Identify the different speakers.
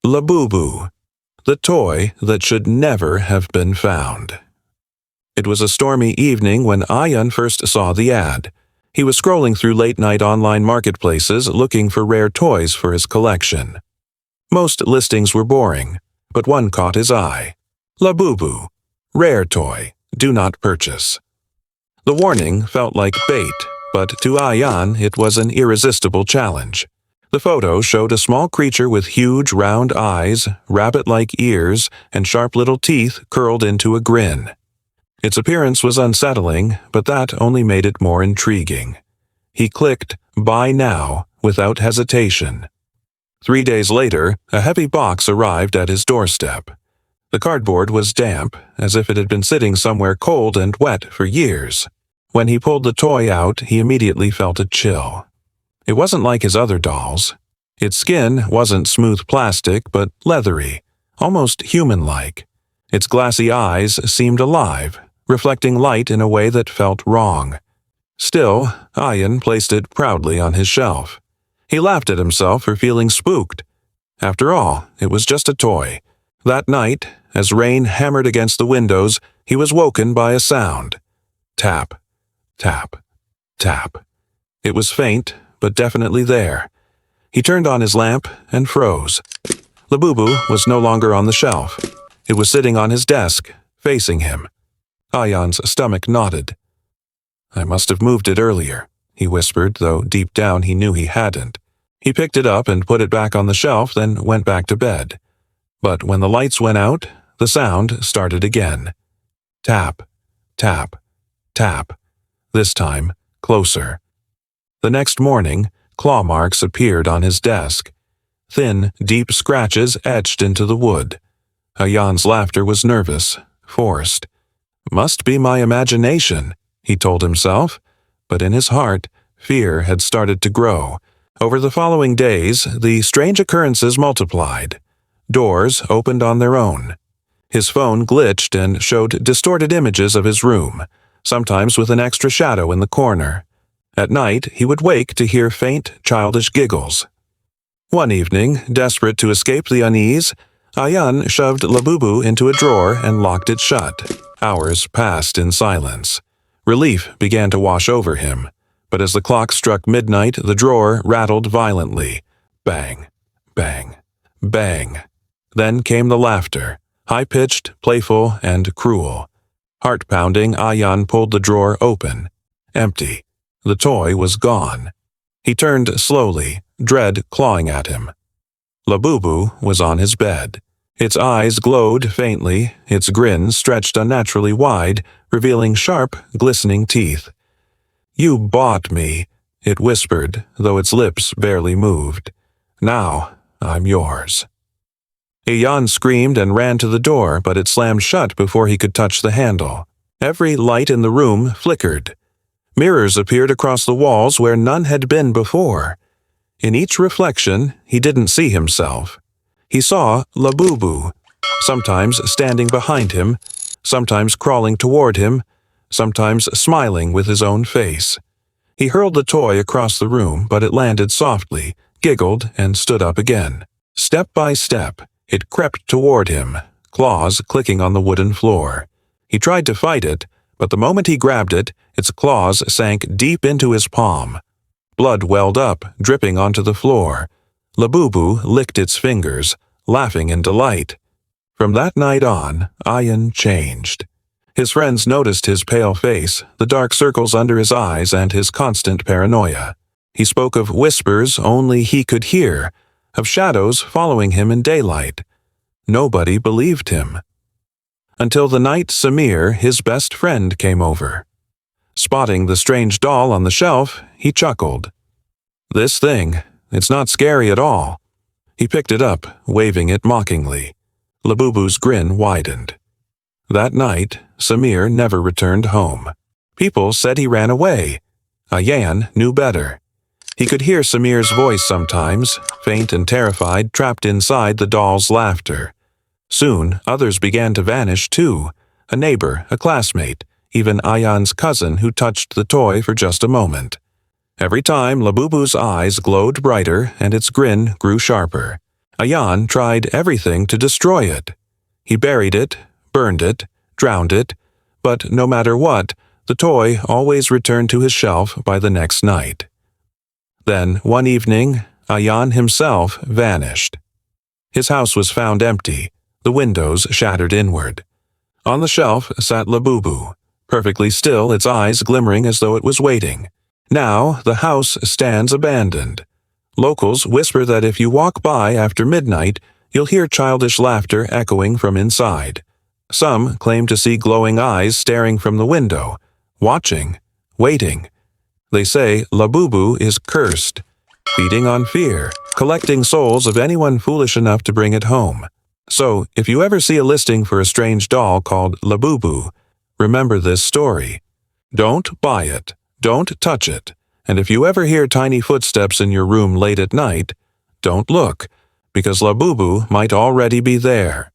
Speaker 1: Labubu, the toy that should never have been found. It was a stormy evening when Ayan first saw the ad. He was scrolling through late-night online marketplaces looking for rare toys for his collection. Most listings were boring, but one caught his eye. Labubu, rare toy, do not purchase. The warning felt like bait, but to Ayan it was an irresistible challenge. The photo showed a small creature with huge round eyes, rabbit-like ears, and sharp little teeth curled into a grin. Its appearance was unsettling, but that only made it more intriguing. He clicked Buy Now without hesitation. 3 days later, a heavy box arrived at his doorstep. The cardboard was damp, as if it had been sitting somewhere cold and wet for years. When he pulled the toy out, he immediately felt a chill. It wasn't like his other dolls. Its skin wasn't smooth plastic, but leathery, almost human-like. Its glassy eyes seemed alive, reflecting light in a way that felt wrong. Still, Ayan placed it proudly on his shelf. He laughed at himself for feeling spooked. After all, it was just a toy. That night, as rain hammered against the windows, he was woken by a sound. Tap, tap, tap. It was faint, but definitely there. He turned on his lamp and froze. Labubu was no longer on the shelf. It was sitting on his desk, facing him. Ayan's stomach knotted. "I must have moved it earlier," he whispered, though deep down he knew he hadn't. He picked it up and put it back on the shelf, then went back to bed. But when the lights went out, the sound started again. Tap, tap, tap. This time, closer. The next morning, claw marks appeared on his desk. Thin, deep scratches etched into the wood. Ayan's laughter was nervous, forced. "Must be my imagination," he told himself, but in his heart, fear had started to grow. Over the following days, the strange occurrences multiplied. Doors opened on their own. His phone glitched and showed distorted images of his room, sometimes with an extra shadow in the corner. At night, he would wake to hear faint, childish giggles. One evening, desperate to escape the unease, Ayan shoved Labubu into a drawer and locked it shut. Hours passed in silence. Relief began to wash over him, but as the clock struck midnight, the drawer rattled violently. Bang, bang, bang. Then came the laughter, high-pitched, playful, and cruel. Heart-pounding, Ayan pulled the drawer open. Empty. The toy was gone. He turned slowly, dread clawing at him. Labubu was on his bed. Its eyes glowed faintly, its grin stretched unnaturally wide, revealing sharp, glistening teeth. "You bought me," it whispered, though its lips barely moved. "Now, I'm yours." Ayan screamed and ran to the door, but it slammed shut before he could touch the handle. Every light in the room flickered. Mirrors appeared across the walls where none had been before. In each reflection, he didn't see himself. He saw Labubu, sometimes standing behind him, sometimes crawling toward him, sometimes smiling with his own face. He hurled the toy across the room, but it landed softly, giggled, and stood up again. Step by step, it crept toward him, claws clicking on the wooden floor. He tried to fight it, but the moment he grabbed it, its claws sank deep into his palm. Blood welled up, dripping onto the floor. Labubu licked its fingers, laughing in delight. From that night on, Ayan changed. His friends noticed his pale face, the dark circles under his eyes, and his constant paranoia. He spoke of whispers only he could hear, of shadows following him in daylight. Nobody believed him. Until the night Samir, his best friend, came over. Spotting the strange doll on the shelf, he chuckled. "This thing, it's not scary at all." He picked it up, waving it mockingly. Labubu's grin widened. That night, Samir never returned home. People said he ran away. Ayan knew better. He could hear Samir's voice sometimes, faint and terrified, trapped inside the doll's laughter. Soon, others began to vanish too. A neighbor, a classmate, even Ayan's cousin who touched the toy for just a moment. Every time, Labubu's eyes glowed brighter and its grin grew sharper. Ayan tried everything to destroy it. He buried it, burned it, drowned it, but no matter what, the toy always returned to his shelf by the next night. Then, one evening, Ayan himself vanished. His house was found empty, the windows shattered inward. On the shelf sat Labubu, perfectly still, its eyes glimmering as though it was waiting. Now the house stands abandoned. Locals whisper that if you walk by after midnight, you'll hear childish laughter echoing from inside. Some claim to see glowing eyes staring from the window, watching, waiting. They say Labubu is cursed, feeding on fear, collecting souls of anyone foolish enough to bring it home. So, if you ever see a listing for a strange doll called Labubu, remember this story. Don't buy it, don't touch it, and if you ever hear tiny footsteps in your room late at night, don't look, because Labubu might already be there.